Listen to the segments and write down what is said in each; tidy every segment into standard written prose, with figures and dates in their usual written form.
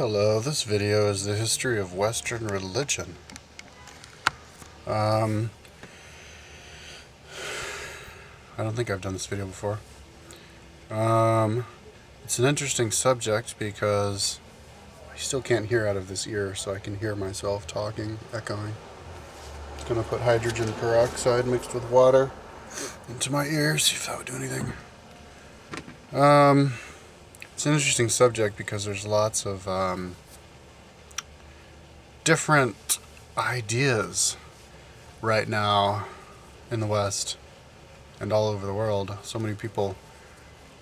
Hello, this video is the history of Western religion. I don't think I've done this video before. It's an interesting subject because I still can't hear out of this ear, so I can hear myself talking, echoing. I'm going to put hydrogen peroxide mixed with water into my ears, see if that would do anything. It's an interesting subject because there's lots of different ideas right now in the West and all over the world. So many people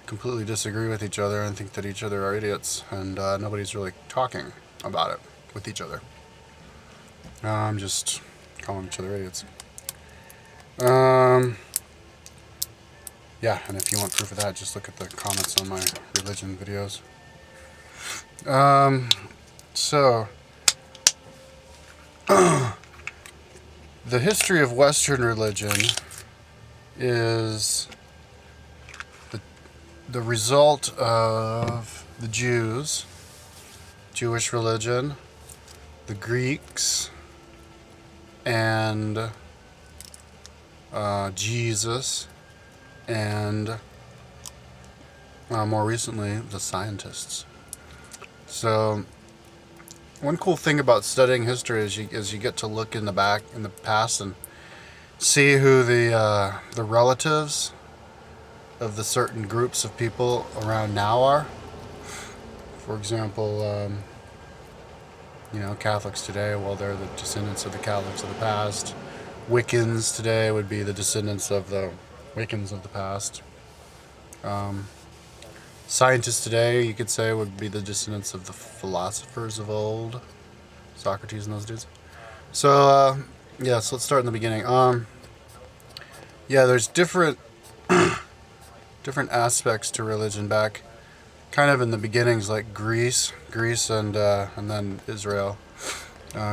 completely disagree with each other and think that each other are idiots, and nobody's really talking about it with each other. Just calling each other idiots. Yeah, and if you want proof of that, just look at the comments on my religion videos. So, the history of Western religion is the result of the Jews, Jewish religion, the Greeks, and Jesus, and more recently, the scientists. So, one cool thing about studying history is you get to look in the past, and see who the relatives of the certain groups of people around now are. For example, Catholics today, well, they're the descendants of the Catholics of the past. Wiccans today would be the descendants of the Wiccans of the past. Scientists today, you could say, would be the descendants of the philosophers of old, Socrates and those dudes. So, so let's start in the beginning. There's different aspects to religion back, kind of in the beginnings, like Greece, and then Israel.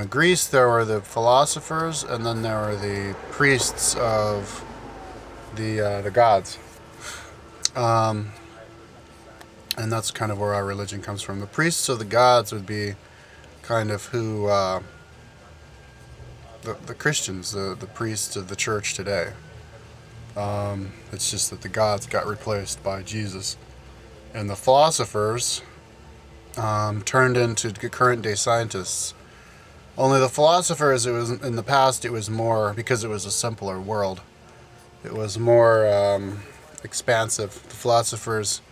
Greece, there were the philosophers, and then there were the priests of the gods. And that's kind of where our religion comes from. The priests of the gods would be kind of who the Christians, the priests of the church today. It's just that the gods got replaced by Jesus. And the philosophers turned into current day scientists. Only the philosophers, it was in the past, it was more, because it was a simpler world, it was more expansive. The philosophers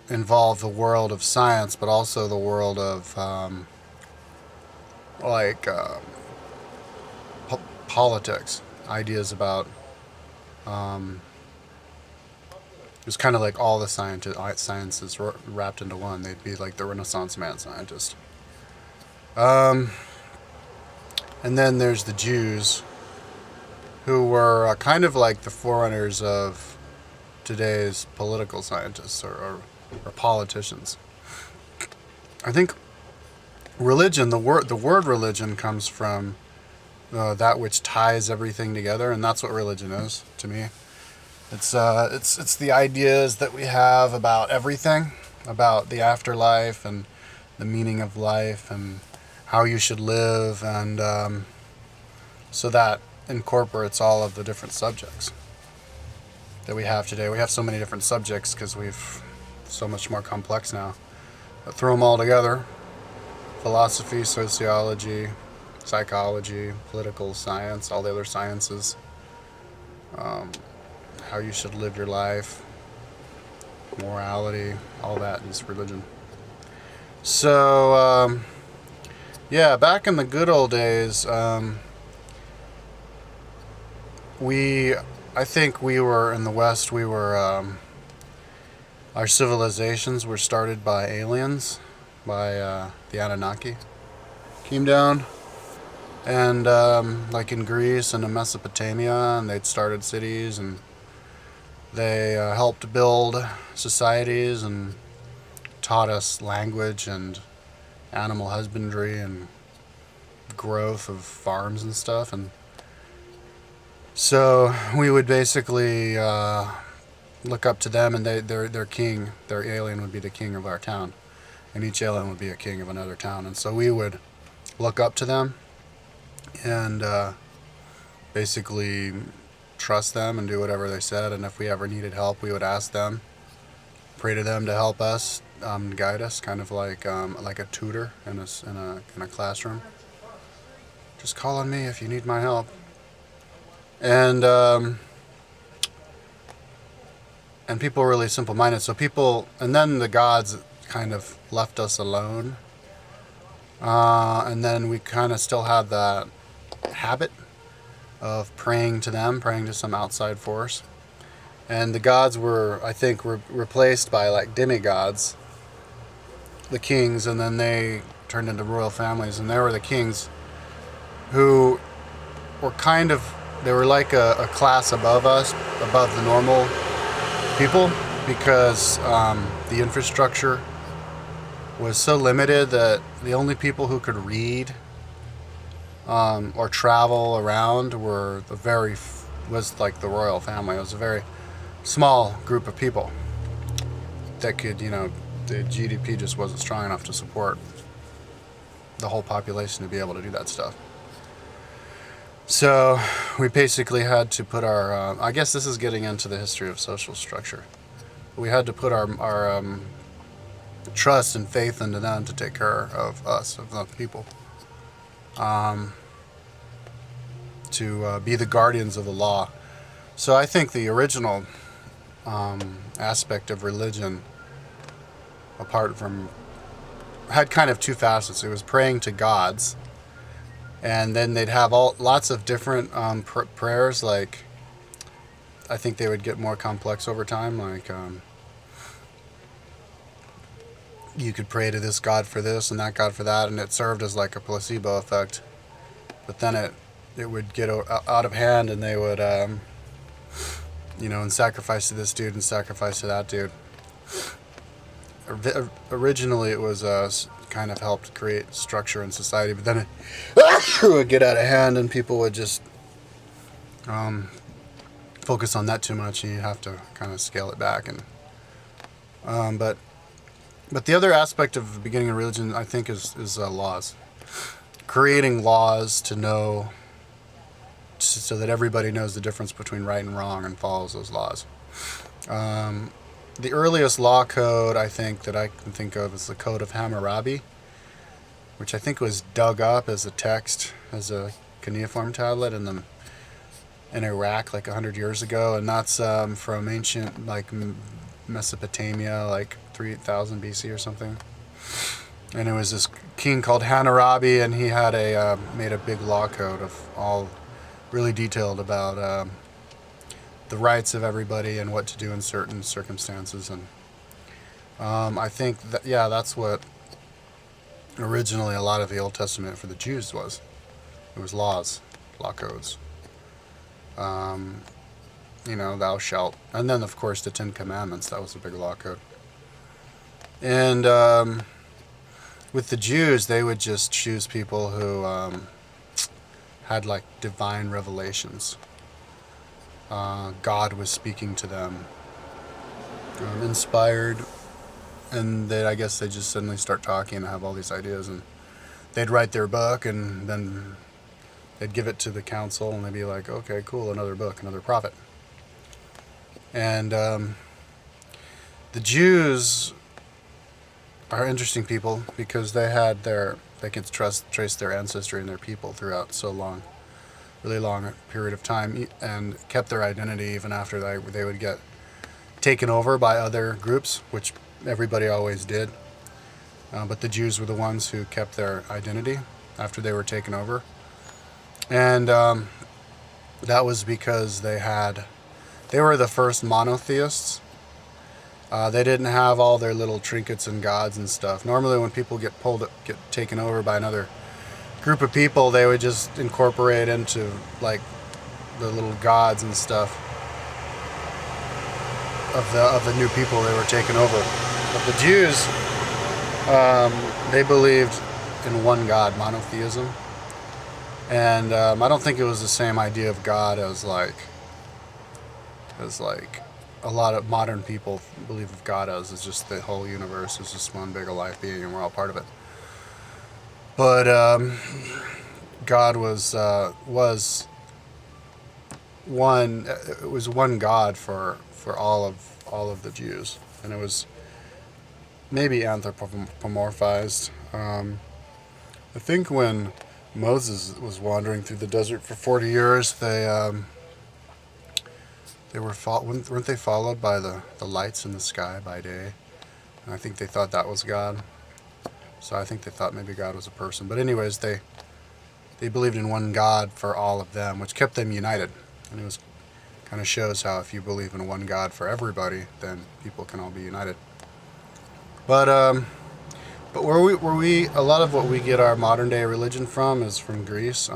involve the world of science, but also the world of politics, ideas about it was kind of like all the sciences wrapped into one. They'd be like the Renaissance man scientist. And then there's the Jews, who were kind of like the forerunners of today's political scientists or politicians. I think religion, the word religion, comes from that which ties everything together, and that's what religion is to me. It's the ideas that we have about everything, about the afterlife and the meaning of life and how you should live, and so that incorporates all of the different subjects that we have today. We have so many different subjects because we've so much more complex now. But throw them all together: philosophy, sociology, psychology, political science, all the other sciences, how you should live your life, morality, all that is religion. So, back in the good old days, I think we were in the West, our civilizations were started by aliens, by the Anunnaki. Came down, and like in Greece and in Mesopotamia, and they'd started cities, and they helped build societies and taught us language and animal husbandry and growth of farms and stuff. And so we would basically look up to them, and their king, their alien would be the king of our town, and each alien would be a king of another town, and so we would look up to them and basically trust them and do whatever they said. And if we ever needed help, we would ask them, pray to them to help us, guide us, kind of like a tutor in a classroom. Just call on me if you need my help. And people were really simple-minded. So and then the gods kind of left us alone. And then we kind of still had that habit of praying to them, praying to some outside force. And the gods were, I think, replaced by like demigods, the kings, and then they turned into royal families. And they were the kings who were they were like a class above us, above the normal people, because the infrastructure was so limited that the only people who could read or travel around was like the royal family. It was a very small group of people that could, the GDP just wasn't strong enough to support the whole population to be able to do that stuff. So we basically had to put our, I guess this is getting into the history of social structure. We had to put our trust and faith into them to take care of us, of the people. To be the guardians of the law. So I think the original aspect of religion, had kind of two facets. It was praying to gods, and then they'd have lots of different prayers. Like, I think they would get more complex over time. Like, you could pray to this god for this and that god for that, and it served as like a placebo effect. But then it would get out of hand, and they would, and sacrifice to this dude and sacrifice to that dude. Originally, it was kind of helped create structure in society, but then it would get out of hand, and people would just focus on that too much, and you have to kind of scale it back. And but the other aspect of the beginning of religion, I think, is laws. Creating laws to know, so that everybody knows the difference between right and wrong and follows those laws. The earliest law code, I think, that I can think of is the Code of Hammurabi, which I think was dug up as a text, as a cuneiform tablet in Iraq like 100 years ago, and that's from ancient like Mesopotamia, like 3000 BC or something. And it was this king called Hammurabi, and he had made a big law code of all really detailed about the rights of everybody and what to do in certain circumstances. And I think that, that's what originally a lot of the Old Testament for the Jews was. It was laws, law codes. Thou shalt. And then, of course, the Ten Commandments, that was a big law code. And with the Jews, they would just choose people who had like divine revelations. God was speaking to them, inspired, and I guess they just suddenly start talking and have all these ideas, and they'd write their book, and then they'd give it to the council, and they'd be like, okay, cool, another book, another prophet. And the Jews are interesting people because they can trace their ancestry and their people throughout really long period of time, and kept their identity even after they would get taken over by other groups, which everybody always did. But the Jews were the ones who kept their identity after they were taken over. And that was because they were the first monotheists. They didn't have all their little trinkets and gods and stuff. Normally when people get taken over by another group of people, they would just incorporate into like the little gods and stuff of the new people they were taking over. But the Jews, they believed in one God, monotheism. And I don't think it was the same idea of God as like a lot of modern people believe of God as is just the whole universe is just one big alive being and we're all part of it. But God was one. It was one God for all of the Jews, and it was maybe anthropomorphized. I think when Moses was wandering through the desert for 40 years, weren't they followed by the lights in the sky by day? And I think they thought that was God. So I think they thought maybe God was a person. But anyways, they believed in one God for all of them, which kept them united. And it was kind of shows how if you believe in one God for everybody, then people can all be united. But where we a lot of what we get our modern day religion from is from Greece.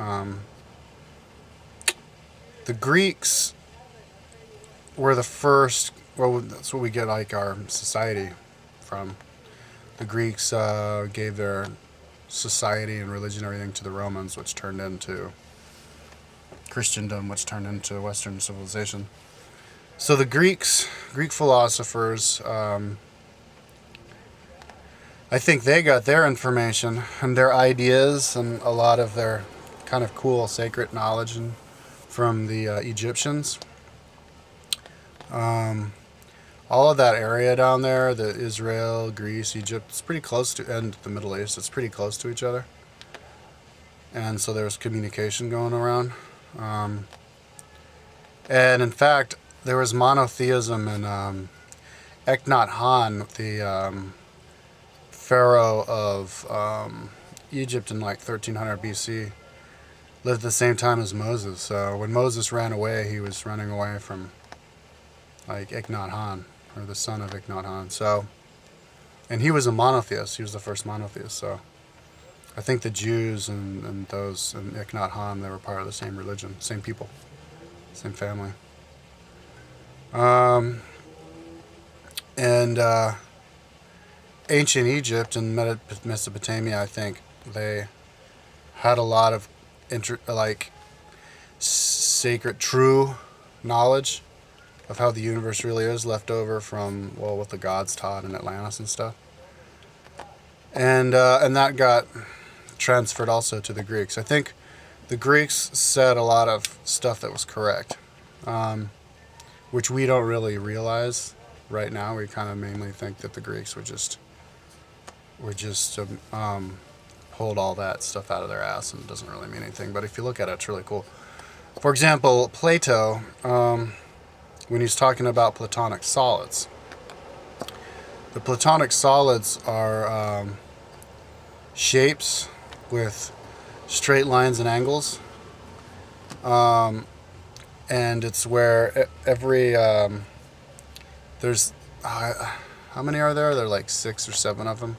The Greeks were the first. Well, that's what we get like our society from. The Greeks gave their society and religion and everything to the Romans, which turned into Christendom, which turned into Western civilization. So the Greek philosophers, I think they got their information and their ideas and a lot of their kind of cool sacred knowledge from the Egyptians. All of that area down there, the Israel, Greece, Egypt, it's pretty close to, and the Middle East, it's pretty close to each other. And so there's communication going around. And in fact, there was monotheism in Eknat-Han, the pharaoh of Egypt in like 1300 BC, lived at the same time as Moses. So when Moses ran away, he was running away from like Eknat-Han, or the son of Eknat-Han. So, and he was a monotheist. He was the first monotheist. So I think the Jews and those in Eknat-Han, they were part of the same religion, same people, same family. Ancient Egypt and Mesopotamia, I think they had a lot of sacred, true knowledge of how the universe really is, left over from what the gods taught in Atlantis and stuff, and that got transferred also to the Greeks. I think the Greeks said a lot of stuff that was correct, which we don't really realize right now. We kind of mainly think that the Greeks would just pulled all that stuff out of their ass and it doesn't really mean anything. But if you look at it, it's really cool. For example, Plato, when he's talking about Platonic Solids, the Platonic Solids are shapes with straight lines and angles. And it's where every there's how many are there? There are like 6 or 7 of them,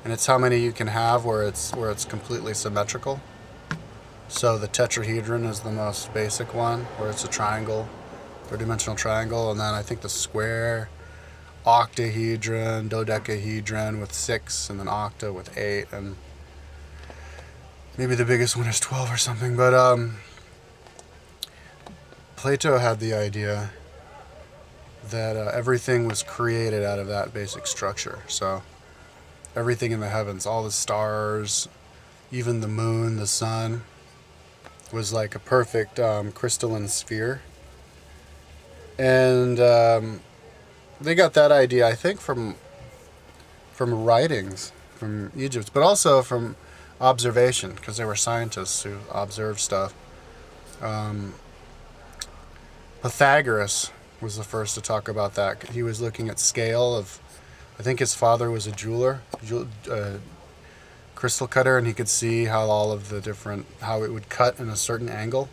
and it's how many you can have where it's completely symmetrical. So the tetrahedron is the most basic one, where it's a triangle, 3-dimensional triangle, and then I think the square, octahedron, dodecahedron with 6, and then octa with 8, and maybe the biggest one is 12 or something. But Plato had the idea that everything was created out of that basic structure. So everything in the heavens, all the stars, even the moon, the sun, was like a perfect crystalline sphere. And they got that idea, I think, from writings from Egypt, but also from observation, because there were scientists who observed stuff. Pythagoras was the first to talk about that. He was looking at scale of, I think his father was a jeweler, crystal cutter, and he could see how all of the different, how it would cut in a certain angle.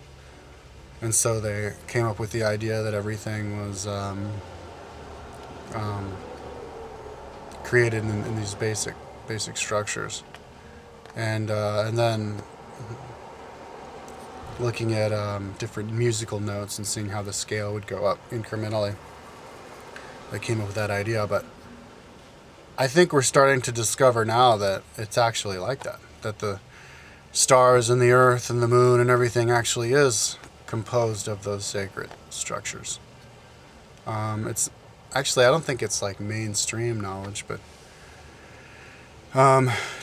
And so they came up with the idea that everything was created in these basic structures. And then looking at different musical notes and seeing how the scale would go up incrementally. They came up with that idea, but I think we're starting to discover now that it's actually like that. That the stars and the earth and the moon and everything actually is composed of those sacred structures. It's actually, I don't think it's like mainstream knowledge, but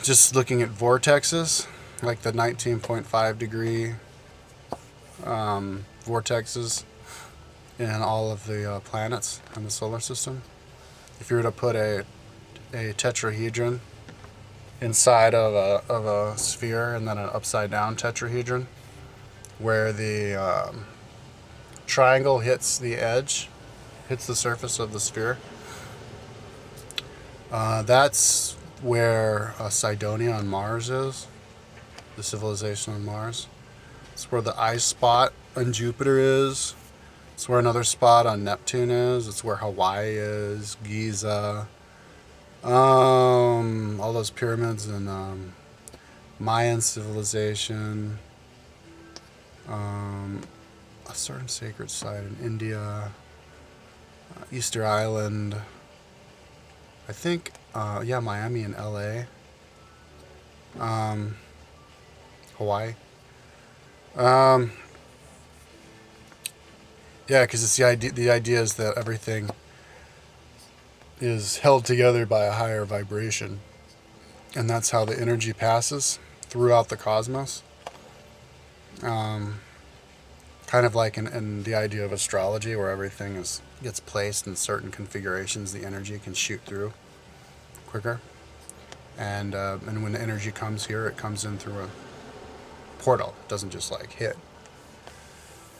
just looking at vortexes, like the 19.5 degree vortexes in all of the planets in the solar system. If you were to put a tetrahedron inside of a sphere and then an upside down tetrahedron, where the triangle hits the edge, hits the surface of the sphere, that's where Cydonia on Mars is, the civilization on Mars. It's where the ice spot on Jupiter is. It's where another spot on Neptune is. It's where Hawaii is, Giza, all those pyramids in Mayan civilization, a certain sacred site in India, Easter Island, I think, Miami and LA, Hawaii. Yeah, because it's the idea is that everything is held together by a higher vibration. And that's how the energy passes throughout the cosmos. Kind of like in the idea of astrology, where everything gets placed in certain configurations, the energy can shoot through quicker. And when the energy comes here, it comes in through a portal. It doesn't just like hit.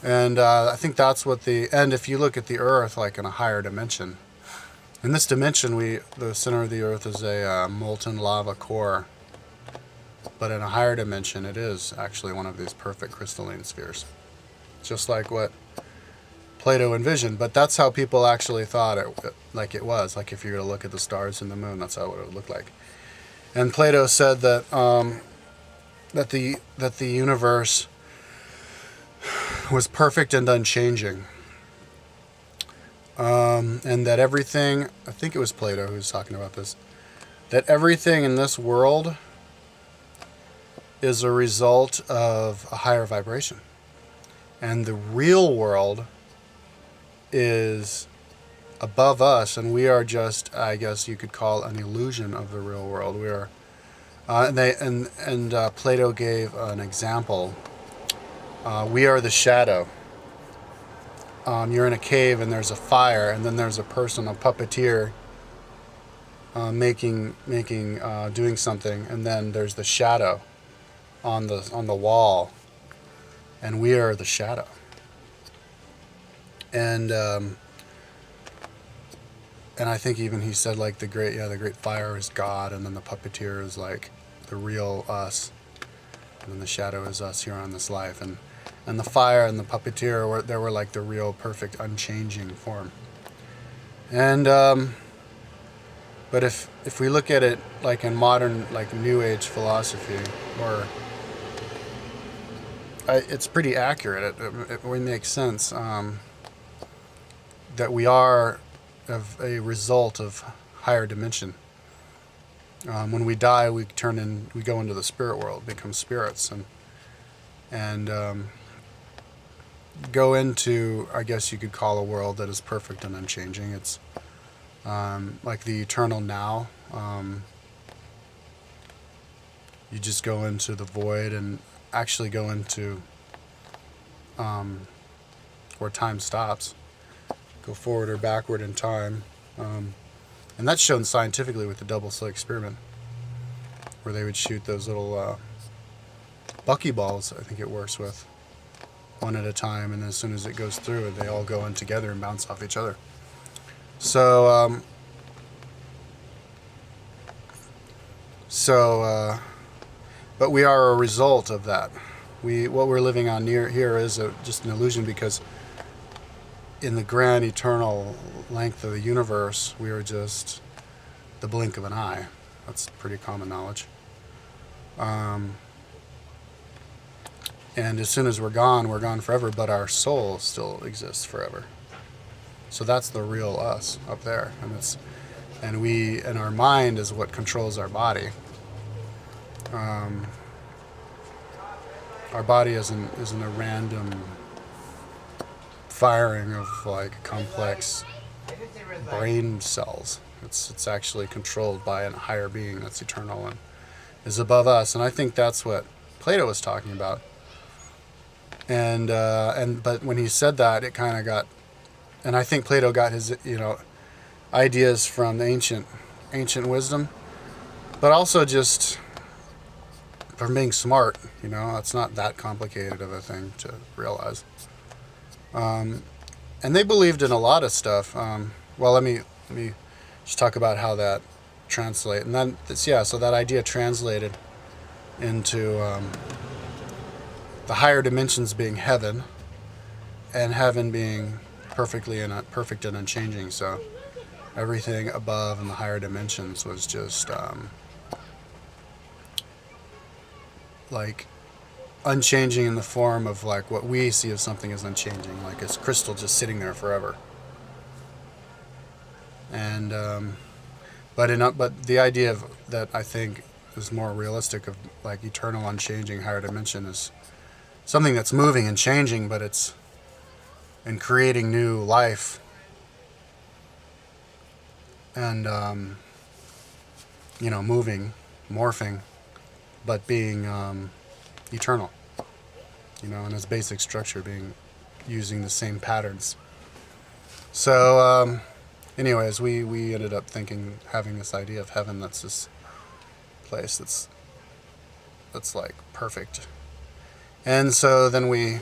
And I think that's and if you look at the Earth like in a higher dimension, in this dimension, the center of the Earth is a molten lava core. But in a higher dimension, it is actually one of these perfect crystalline spheres. Just like what Plato envisioned. But that's how people actually thought it was. Like if you were to look at the stars and the moon, that's how it would look like. And Plato said that that the universe was perfect and unchanging. And that everything, I think it was Plato who was talking about this, that everything in this world is a result of a higher vibration. And the real world is above us, and we are just, I guess you could call, an illusion of the real world. We are, and Plato gave an example. We are the shadow. You're in a cave and there's a fire, and then there's a person, a puppeteer, doing something, and then there's the shadow on the wall, and we are the shadow. And I think even he said like the great fire is God, and then the puppeteer is like the real us, and then the shadow is us here on this life, and the fire and the puppeteer were like the real perfect unchanging form. And but if we look at it like in modern like New Age philosophy, or it's pretty accurate. It makes sense that we are a result of higher dimension. When we die, we go into the spirit world, become spirits, and go into, I guess you could call, a world that is perfect and unchanging. It's like the eternal now. You just go into the void and actually go into where time stops, go forward or backward in time. And that's shown scientifically with the double slit experiment, where they would shoot those little buckyballs, I think it works with, one at a time, and as soon as it goes through, they all go in together and bounce off each other. So, but we are a result of that. What we're living on here is just an illusion, because in the grand eternal length of the universe, we are just the blink of an eye. That's pretty common knowledge. And as soon as we're gone forever, but our soul still exists forever. So that's the real us up there. And our mind is what controls our body. Our body isn't a random firing of like complex brain cells. It's actually controlled by a higher being that's eternal and is above us. And I think that's what Plato was talking about. And but when he said that, it kind of got, and I think Plato got his ideas from the ancient wisdom, but also just from being smart. It's not that complicated of a thing to realize. And they believed in a lot of stuff. Well, let me just talk about how that translate, and then so that idea translated into the higher dimensions being heaven, and heaven being perfect and unchanging. So everything above in the higher dimensions was just like unchanging in the form of like what we see of something as unchanging, like it's crystal just sitting there forever. And but the idea of that, I think, is more realistic, of like eternal, unchanging higher dimension, is something that's moving and changing, but it's and creating new life, and moving, morphing, but being eternal. And its basic structure being using the same patterns. So, anyways, we ended up having this idea of heaven that's this place that's like perfect. And so then we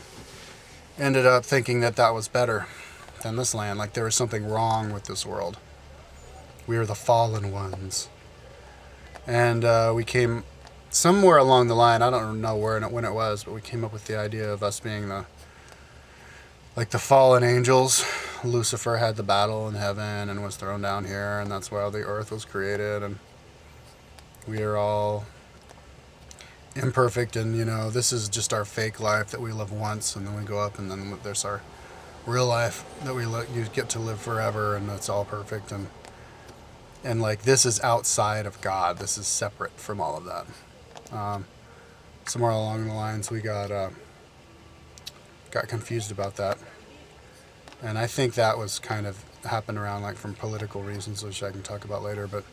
ended up thinking that was better than this land. Like there was something wrong with this world. We were the fallen ones. And we came somewhere along the line, I don't know when it was, but we came up with the idea of us being the fallen angels. Lucifer had the battle in heaven and was thrown down here, and that's why the earth was created, and we are all imperfect, and this is just our fake life that we live once, and then we go up, and then there's our real life that you get to live forever, and that's all perfect, and like this is outside of God. This is separate from all of that. Somewhere along the lines we got confused about that. And I think that was kind of happened around like from political reasons, which I can talk about later. But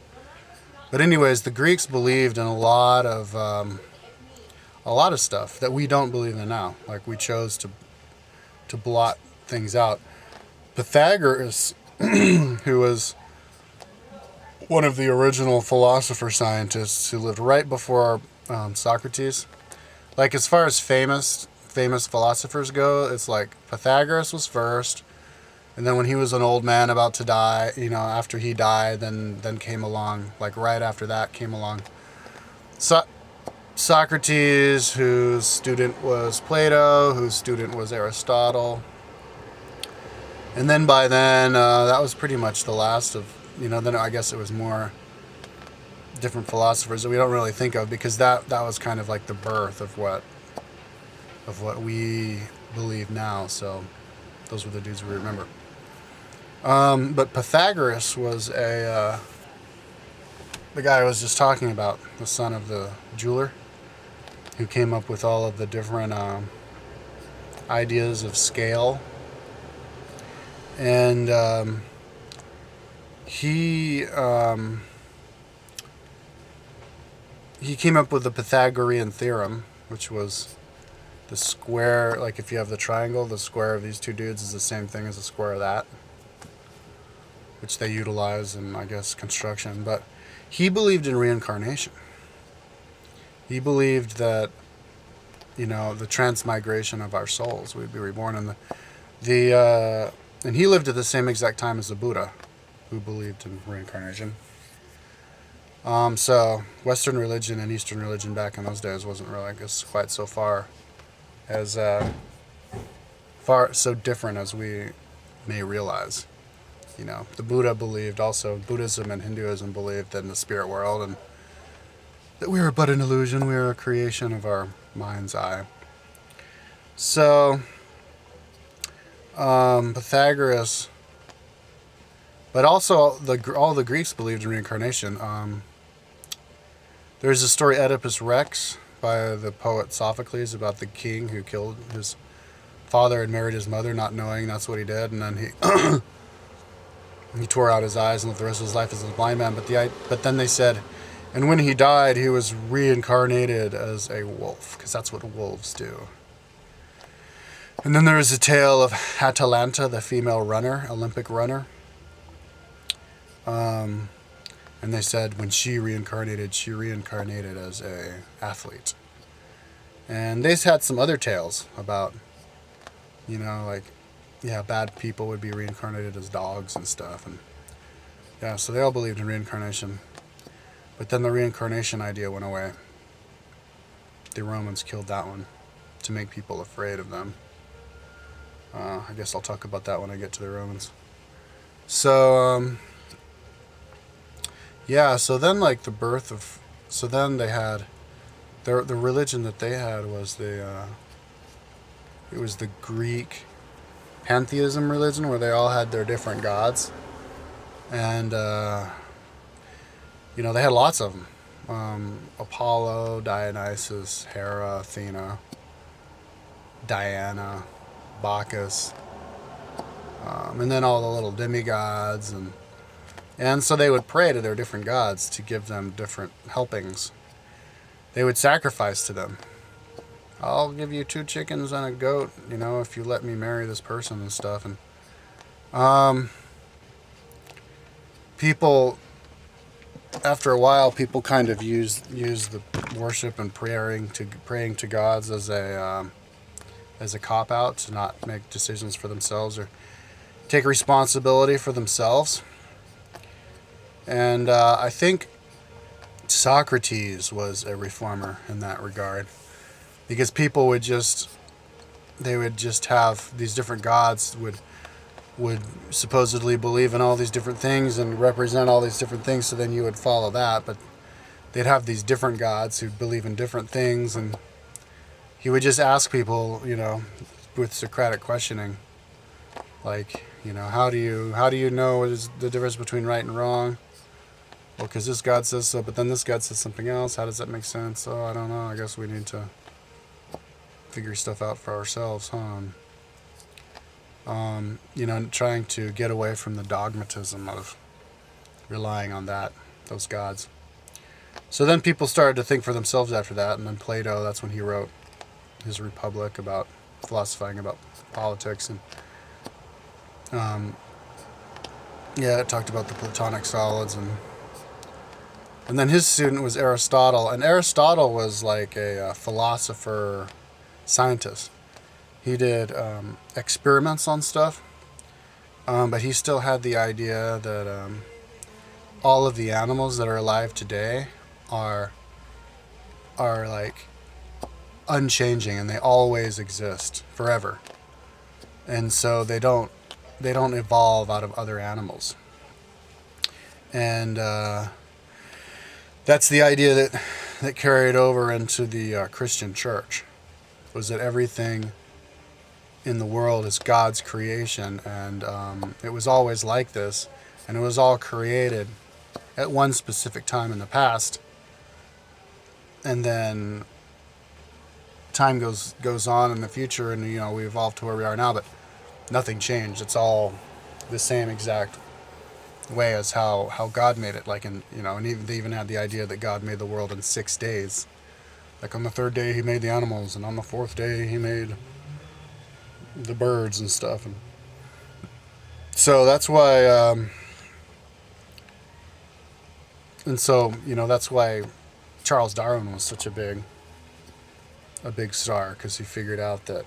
anyways, the Greeks believed in a lot of stuff that we don't believe in now. Like we chose to blot things out. Pythagoras, who was one of the original philosopher scientists who lived right before Socrates. Like as far as famous philosophers go, it's like Pythagoras was first, and then when he was an old man about to die, after he died, then came along, like right after that came along Socrates, whose student was Plato, whose student was Aristotle. And then by then, that was pretty much the last of, then I guess it was more different philosophers that we don't really think of, because that was kind of like the birth of what we believe now. So those were the dudes we remember. But Pythagoras was the guy I was just talking about, the son of the jeweler, who came up with all of the different ideas of scale. And he came up with the Pythagorean theorem, which was the square, like if you have the triangle, the square of these two dudes is the same thing as the square of that, which they utilize in, I guess, construction. But he believed in reincarnation. He believed that, the transmigration of our souls, we'd be reborn in and he lived at the same exact time as the Buddha, who believed in reincarnation. So Western religion and Eastern religion back in those days wasn't really, I guess, quite so far so different as we may realize. The Buddha believed also, Buddhism and Hinduism believed in the spirit world, and that we were but an illusion, we were a creation of our mind's eye. So Pythagoras, but also all the Greeks believed in reincarnation. There's a story, Oedipus Rex, by the poet Sophocles, about the king who killed his father had married his mother, not knowing that's what he did, and then he tore out his eyes and lived the rest of his life as a blind man. But then they said, and when he died, he was reincarnated as a wolf, because that's what wolves do. And then there is a tale of Atalanta, the female runner, Olympic runner. And they said when she reincarnated as a athlete. And they had some other tales about, bad people would be reincarnated as dogs and stuff. And yeah, so they all believed in reincarnation. But then the reincarnation idea went away. The Romans killed that one to make people afraid of them. I guess I'll talk about that when I get to the Romans. So, so then they had, the religion that they had was it was the Greek Pantheism religion, where they all had their different gods. And, they had lots of them. Apollo, Dionysus, Hera, Athena, Diana, Bacchus, and then all the little demigods, and so they would pray to their different gods to give them different helpings. They would sacrifice to them. I'll give you 2 chickens and a goat, if you let me marry this person and stuff. And people, after a while, people kind of use the worship and praying to gods as a cop-out to not make decisions for themselves or take responsibility for themselves. And I think Socrates was a reformer in that regard, because people would just have these different gods would supposedly believe in all these different things and represent all these different things, so then you would follow that. But they'd have these different gods who believe in different things, and he would just ask people, with Socratic questioning, like, how do you know what is the difference between right and wrong? Well, because this God says so, but then this God says something else. How does that make sense? Oh, I don't know. I guess we need to figure stuff out for ourselves, huh? Trying to get away from the dogmatism of relying on those gods. So then people started to think for themselves after that, and then Plato, that's when he wrote his Republic, about philosophizing about politics, and it talked about the Platonic Solids, and then his student was Aristotle, and Aristotle was like a philosopher scientist. He did experiments on stuff, but he still had the idea that all of the animals that are alive today are like unchanging, and they always exist forever, and so they don't evolve out of other animals. And that's the idea that carried over into the Christian church, was that everything in the world is God's creation, and it was always like this, and it was all created at one specific time in the past, and then time goes on in the future, and we evolve to where we are now, but nothing changed. It's all the same exact way as how God made it. Like and they even had the idea that God made the world in 6 days. Like on the 3rd day he made the animals, and on the 4th day he made the birds and stuff. And so that's why that's why Charles Darwin was such a big star, because he figured out that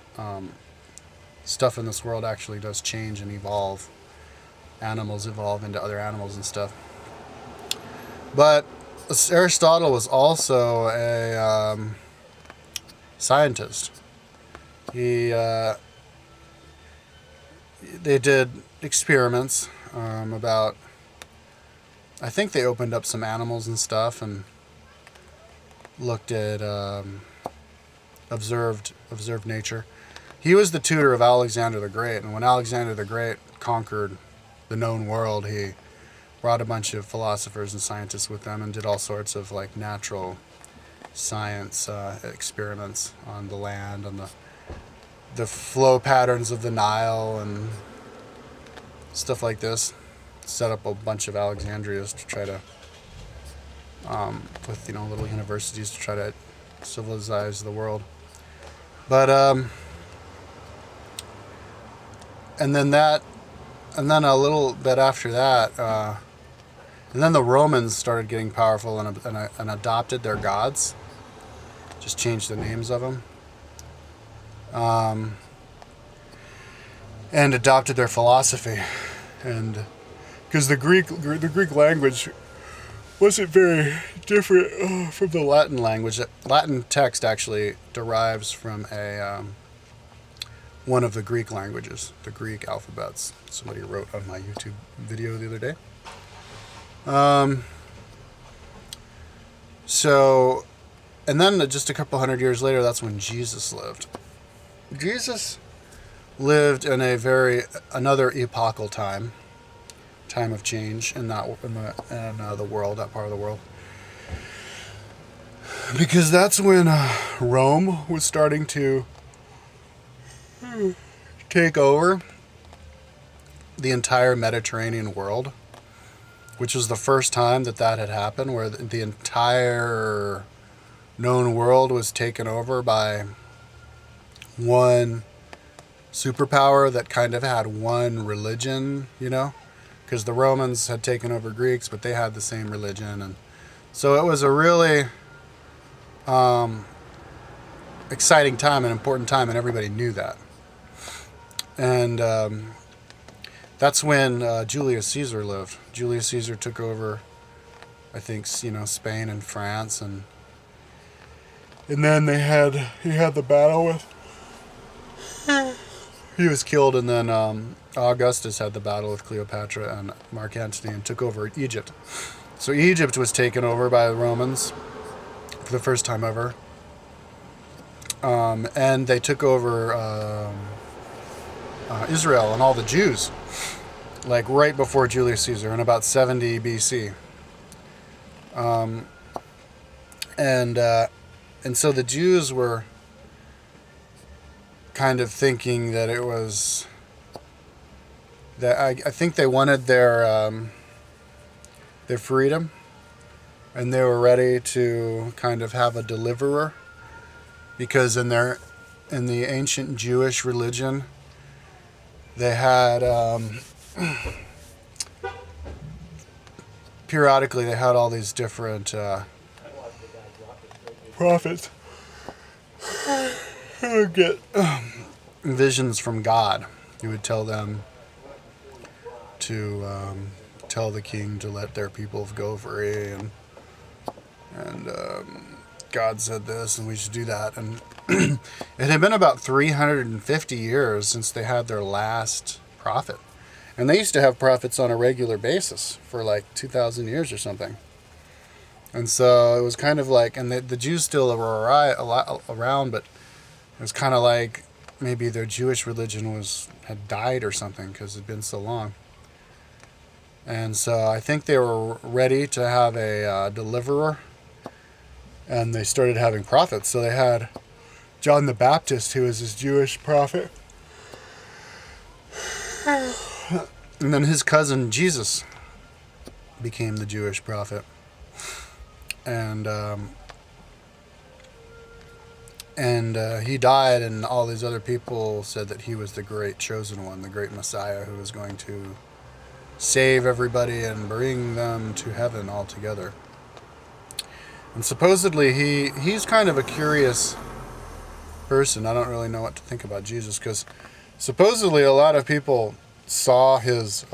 stuff in this world actually does change and evolve. Animals evolve into other animals and stuff. But Aristotle was also a scientist. They did experiments about, I think they opened up some animals and stuff and looked at observed nature. He was the tutor of Alexander the Great, and when Alexander the Great conquered the known world, he brought a bunch of philosophers and scientists with them and did all sorts of like natural science experiments on the land, on the flow patterns of the Nile and stuff like this. Set up a bunch of Alexandrias to try to, with little universities to try to civilize the world. But and then a little bit after that, and then the Romans started getting powerful and adopted their gods. Just changed the names of them. And adopted their philosophy, and because the Greek language wasn't very different from the Latin language. Latin text actually derives from one of the Greek languages, the Greek alphabets. Somebody wrote on my YouTube video the other day. So, and then just a couple hundred years later, that's when Jesus lived. Jesus lived in another epochal time of change in the world, that part of the world, because that's when Rome was starting to take over the entire Mediterranean world, which was the first time that had happened, where the entire known world was taken over by one superpower that kind of had one religion, because the Romans had taken over Greeks, but they had the same religion. And so it was a really exciting time, an important time, and everybody knew that. And that's when Julius Caesar lived. Julius Caesar took over, I think, Spain and France, and then he had the battle with. He was killed, and then Augustus had the battle with Cleopatra and Mark Antony and took over Egypt. So Egypt was taken over by the Romans for the first time ever. And they took over Israel and all the Jews, like right before Julius Caesar in about 70 BC. And so the Jews were kind of thinking that it was that I think they wanted their freedom, and they were ready to kind of have a deliverer, because in the ancient Jewish religion they had periodically they had all these different prophets who would get visions from God. He would tell them to tell the king to let their people go free, and God said this, and we should do that. And it had been about 350 years since they had their last prophet, and they used to have prophets on a regular basis for like 2,000 years or something. And so it was kind of like, and the Jews still were around, but it was kind of like maybe their Jewish religion had died or something, because it had been so long. And so I think they were ready to have a deliverer, and they started having prophets. So they had John the Baptist, who was his Jewish prophet, and then his cousin Jesus became the Jewish prophet. And he died, and all these other people said that he was the great chosen one, the great Messiah, who was going to save everybody and bring them to heaven all together. And supposedly he's kind of a curious person. I don't really know what to think about Jesus, because supposedly a lot of people saw his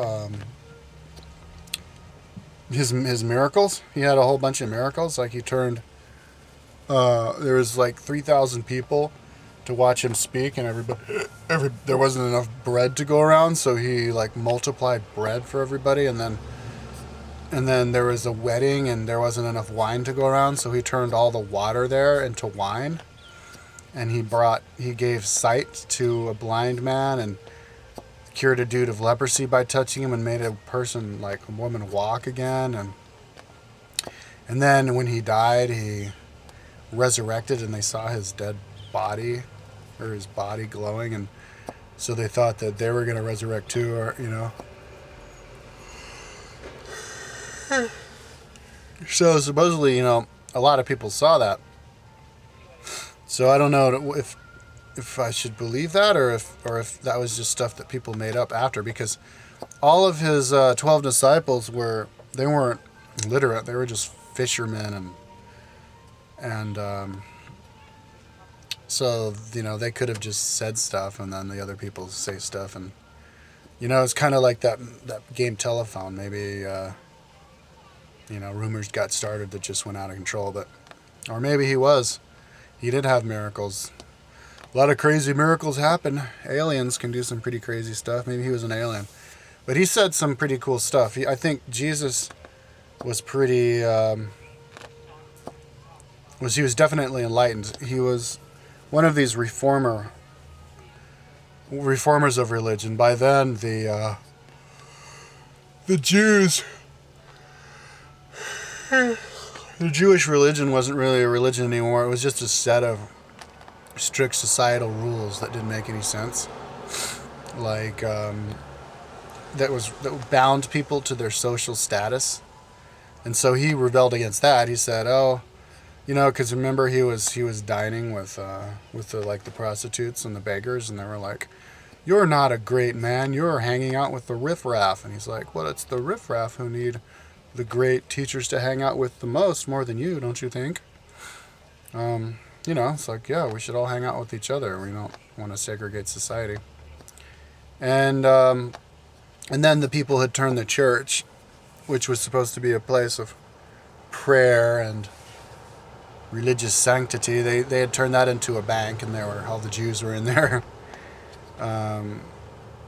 miracles. He had a whole bunch of miracles. Like he turned, there was like 3,000 people to watch him speak, and there wasn't enough bread to go around, so he like multiplied bread for everybody, and then there was a wedding, and there wasn't enough wine to go around, so he turned all the water there into wine, and he gave sight to a blind man, and cured a dude of leprosy by touching him, and made a person, like a woman, walk again. And then when he died, he resurrected, and they saw his dead body or his body glowing, and so they thought that they were going to resurrect too, or So supposedly, a lot of people saw that. So I don't know if I should believe that, or if that was just stuff that people made up after, because all of his 12 disciples they weren't literate. They were just fishermen, and so they could have just said stuff, and then the other people say stuff, and it's kind of like that game Telephone. Maybe rumors got started that just went out of control, or maybe he did have miracles. A lot of crazy miracles happen. Aliens can do some pretty crazy stuff. Maybe he was an alien, but he said some pretty cool stuff. I think Jesus was pretty. He was definitely enlightened. He was one of these reformers of religion. By then, the Jews, the Jewish religion wasn't really a religion anymore. It was just a set of strict societal rules that didn't make any sense, like that bound people to their social status, and so he rebelled against that. He said, "Oh, because remember he was dining with the prostitutes and the beggars, and they were like, 'You're not a great man. You're hanging out with the riffraff.' And he's like, 'Well, it's the riffraff who need the great teachers to hang out with the most, more than you, don't you think?' It's like, yeah, we should all hang out with each other. We don't want to segregate society." And then the people had turned the church, which was supposed to be a place of prayer and religious sanctity. They had turned that into a bank, and all the Jews were in there,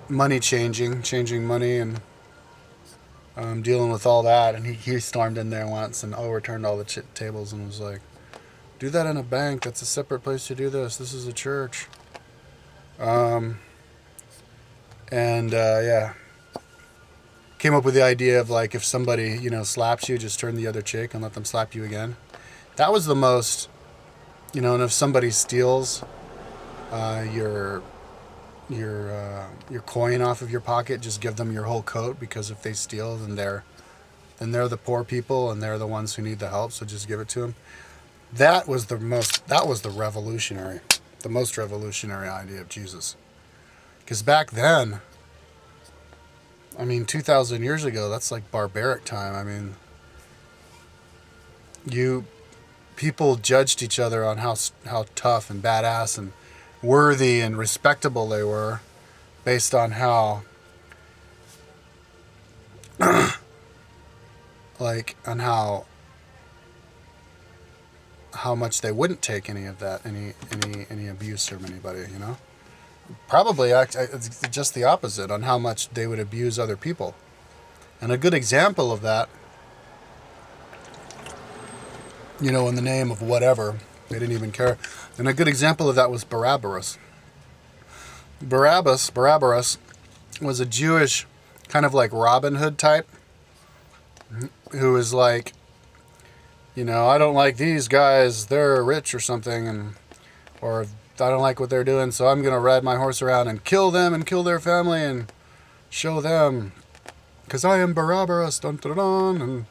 money changing money, and dealing with all that. And he stormed in there once and overturned all the tables and was like, "Do that in a bank. That's a separate place to do this. This is a church." Came up with the idea of, like, if somebody slaps you, just turn the other cheek and let them slap you again. That was the most, and if somebody steals your coin off of your pocket, just give them your whole coat, because if they steal, then they're the poor people and they're the ones who need the help. So just give it to them. That was the most revolutionary idea of Jesus. Because back then, 2,000 years ago, that's like barbaric time. People judged each other on how tough and badass and worthy and respectable they were, based on how how much they wouldn't take any of that, any abuse from anybody. Probably it's just the opposite, on how much they would abuse other people. And a good example of that, in the name of whatever, they didn't even care. And a good example of that was Barabbas. Barabbas was a Jewish, kind of like Robin Hood type, who was like, I don't like these guys, they're rich or something, or I don't like what they're doing, so I'm going to ride my horse around and kill them and kill their family and show them, because I am Barabbas, dun, dun, dun,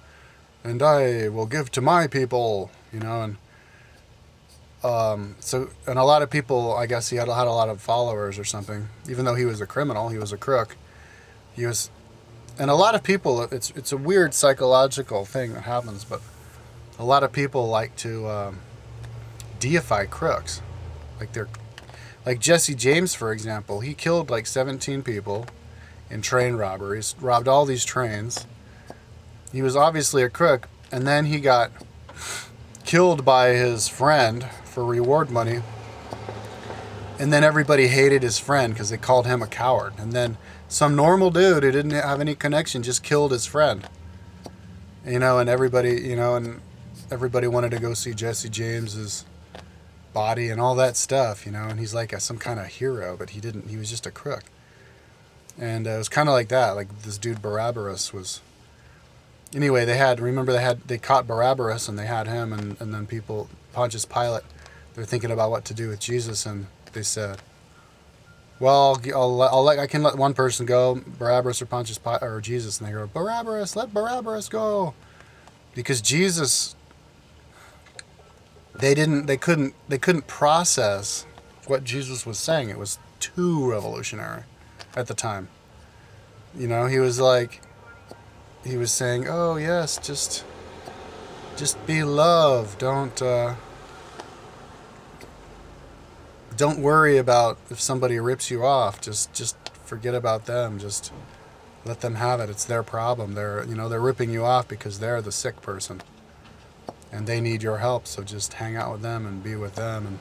and I will give to my people, and and a lot of people, I guess he had a lot of followers or something, even though he was a criminal, he was a crook. And a lot of people, it's a weird psychological thing that happens, but a lot of people like to deify crooks. Like Jesse James, for example, he killed like 17 people in train robberies, robbed all these trains. He was obviously a crook, and then he got killed by his friend for reward money, and then everybody hated his friend because they called him a coward. And then some normal dude who didn't have any connection just killed his friend, and everybody wanted to go see Jesse James's body and all that stuff, and he's like some kind of hero, but he was just a crook. And it was kind of like that, like this dude Barabbas was. Anyway, they caught Barabbas, and they had him, and then Pontius Pilate, they're thinking about what to do with Jesus, and they said, well, I can let one person go, Barabbas or Pontius Pilate or Jesus, and they go, Barabbas, let Barabbas go, because Jesus, they couldn't process what Jesus was saying. It was too revolutionary at the time. You know, he was saying, oh yes, just be love. Don't worry about if somebody rips you off. Just forget about them. Just let them have it. It's their problem. They're ripping you off because they're the sick person, and they need your help. So just hang out with them and be with them.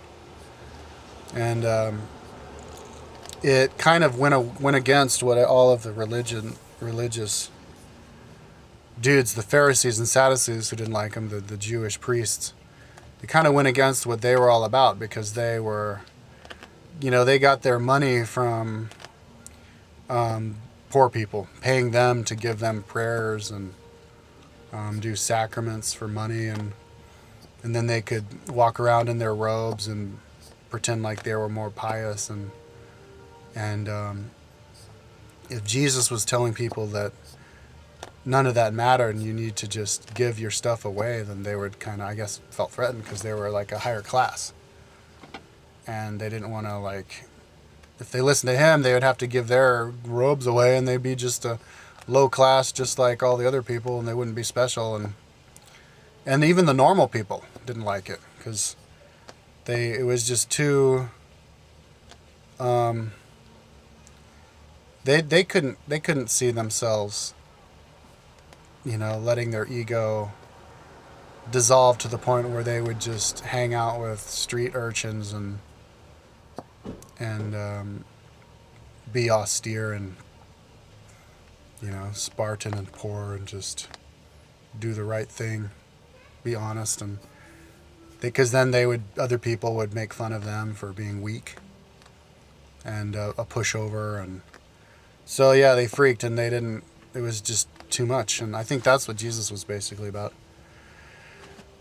And it kind of went against what all of the religious dudes, the Pharisees and Sadducees who didn't like him, the Jewish priests. It kind of went against what they were all about, because they were, they got their money from poor people, paying them to give them prayers and do sacraments for money, and then they could walk around in their robes and pretend like they were more pious. And if Jesus was telling people that none of that mattered and you need to just give your stuff away, then they would kind of, I guess, felt threatened, because they were like a higher class. And they didn't want to, like, if they listened to him, they would have to give their robes away, and they'd be just a low class, just like all the other people, and they wouldn't be special. And even the normal people didn't like it, because it was just too, they couldn't see themselves, letting their ego dissolve to the point where they would just hang out with street urchins and be austere and, Spartan and poor, and just do the right thing, be honest, and because then other people would make fun of them for being weak and a pushover, and so yeah, they freaked, and it was just too much. And I think that's what Jesus was basically about.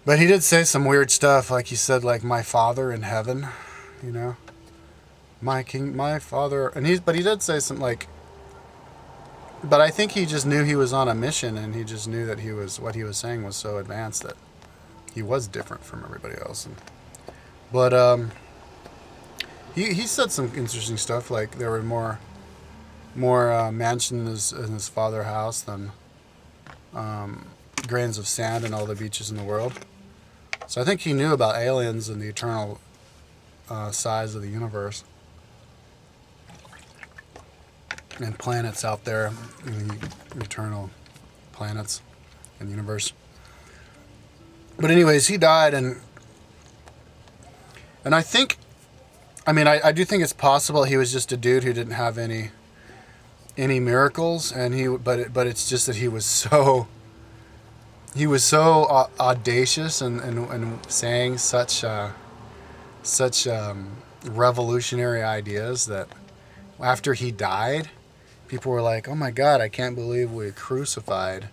But he did say some weird stuff, like he said, like, my Father in heaven, my King, my Father, but he did say something like, but I think he just knew he was on a mission, and he just knew that what he was saying was so advanced that he was different from everybody else. But he said some interesting stuff, like there were more mansions in his father's house than grains of sand in all the beaches in the world. So I think he knew about aliens and the eternal size of the universe and planets out there, the eternal planets and universe. But anyways, he died, and I think, I do think it's possible he was just a dude who didn't have any miracles, and but it's just that he was so audacious and saying such revolutionary ideas that after he died, people were like, oh my God, I can't believe we crucified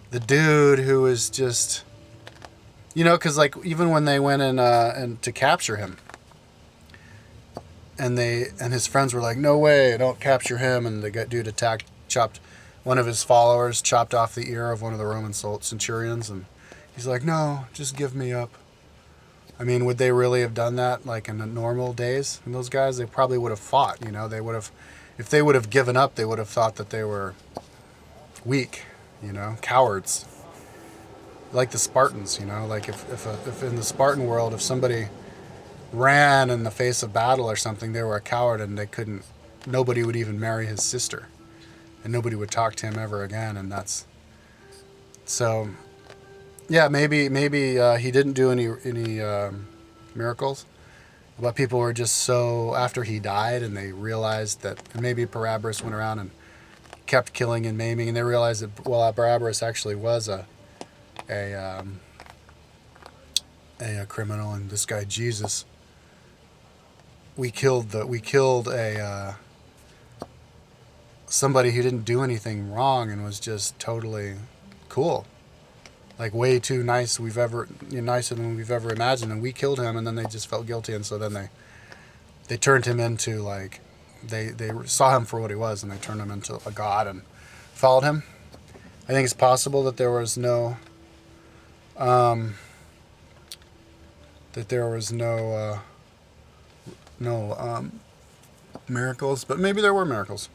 the dude who was just, because like even when they went in and to capture him, and his friends were like, no way, don't capture him, and the dude chopped one of his followers, chopped off the ear of one of the Roman centurions, and he's like, no, just give me up. Would they really have done that like in the normal days? And those guys, they probably would have fought. They would have, if they would have given up, they would have thought that they were weak, cowards, like the Spartans. Like if in the Spartan world, if somebody ran in the face of battle or something, they were a coward, and nobody would even marry his sister, and nobody would talk to him ever again. And that's so. Yeah, maybe he didn't do any miracles, but people were just so, after he died, and they realized that, and maybe Barabbas went around and kept killing and maiming, and they realized that, well, Barabbas actually was a criminal, and this guy Jesus, we killed somebody who didn't do anything wrong and was just totally cool. Like way too nicer than we've ever imagined, and we killed him, and then they just felt guilty, and so then they turned him into like, they saw him for what he was, and they turned him into a god and followed him. I think it's possible that there was no miracles, but maybe there were miracles.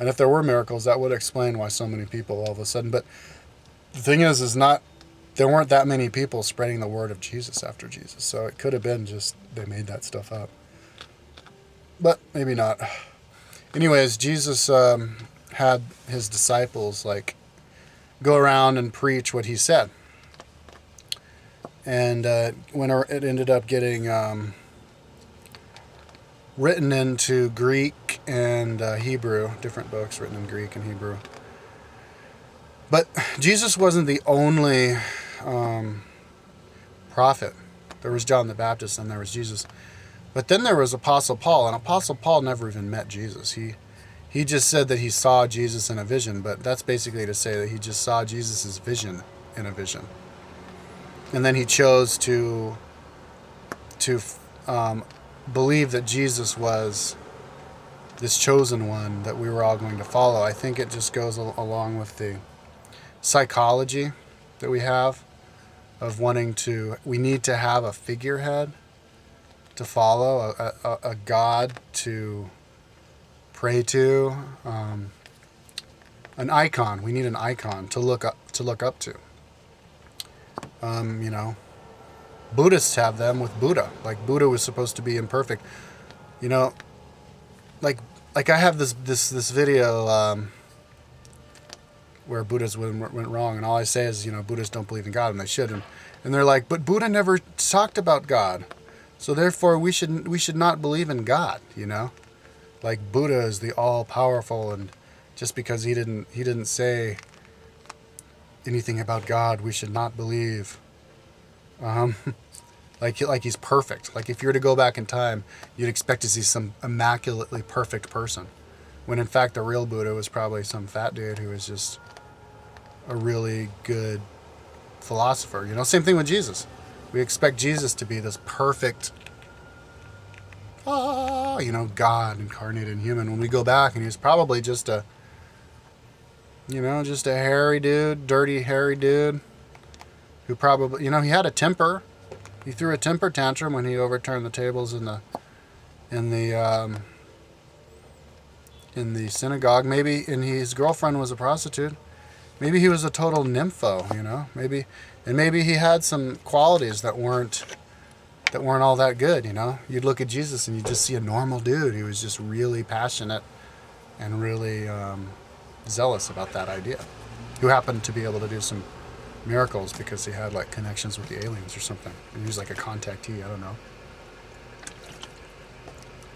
And if there were miracles, that would explain why so many people all of a sudden. But the thing is not, there weren't that many people spreading the word of Jesus after Jesus. So it could have been just they made that stuff up. But maybe not. Anyways, Jesus had his disciples like go around and preach what he said. And when it ended up getting written into Greek and Hebrew, different books written in Greek and Hebrew. But Jesus wasn't the only prophet. There was John the Baptist and there was Jesus. But then there was Apostle Paul, and Apostle Paul never even met Jesus. He just said that he saw Jesus in a vision, but that's basically to say that he just saw Jesus' vision in a vision. And then he chose to believe that Jesus was this chosen one that we were all going to follow. I think it just goes along with the psychology that we have of we need to have a figurehead to follow, a God to pray to, an icon. We need an icon to look up to. Buddhists have them with Buddha. Like Buddha was supposed to be imperfect. Like I have this video where Buddhists went wrong, and all I say is, Buddhists don't believe in God, and they should. And they're like, but Buddha never talked about God, so therefore we should not believe in God. Like Buddha is the all-powerful, and just because he didn't say anything about God, we should not believe. Like he's perfect. Like if you were to go back in time, you'd expect to see some immaculately perfect person, when in fact the real Buddha was probably some fat dude who was just a really good philosopher. Same thing with Jesus. We expect Jesus to be this perfect, God incarnated in human. When we go back, and he was probably just a hairy dude, dirty, hairy dude, who probably, he had a temper. He threw a temper tantrum when he overturned the tables in the synagogue. Maybe, and his girlfriend was a prostitute. Maybe he was a total nympho, Maybe he had some qualities that weren't all that good, You'd look at Jesus and you just see a normal dude who was just really passionate and really zealous about that idea, who happened to be able to do some miracles because he had like connections with the aliens or something. He was like a contactee, I don't know.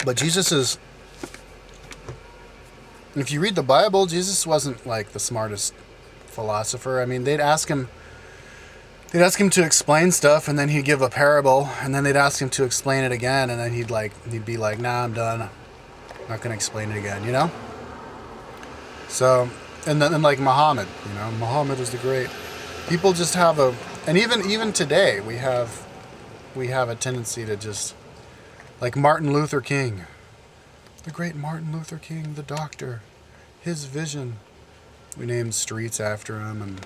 But if you read the Bible, Jesus wasn't like the smartest philosopher. I mean, they'd ask him to explain stuff, and then he'd give a parable, and then they'd ask him to explain it again, and then he'd be like, nah, I'm done. I'm not going to explain it again, So, and then like Muhammad, Muhammad is the great. People just have and even today we have a tendency to just, like Martin Luther King, the great Martin Luther King, the doctor, his vision. We named streets after him,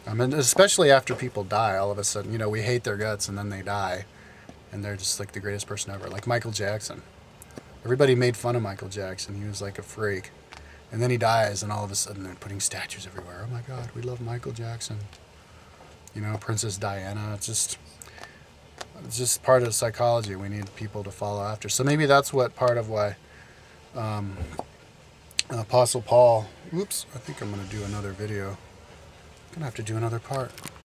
and especially after people die, all of a sudden, we hate their guts, and then they die, and they're just like the greatest person ever. Like Michael Jackson. Everybody made fun of Michael Jackson. He was like a freak. And then he dies, and all of a sudden they're putting statues everywhere. Oh my God, we love Michael Jackson. Princess Diana. It's just part of the psychology we need people to follow after. So maybe that's what part of why Apostle Paul. Oops, I think I'm going to do another video. I'm going to have to do another part.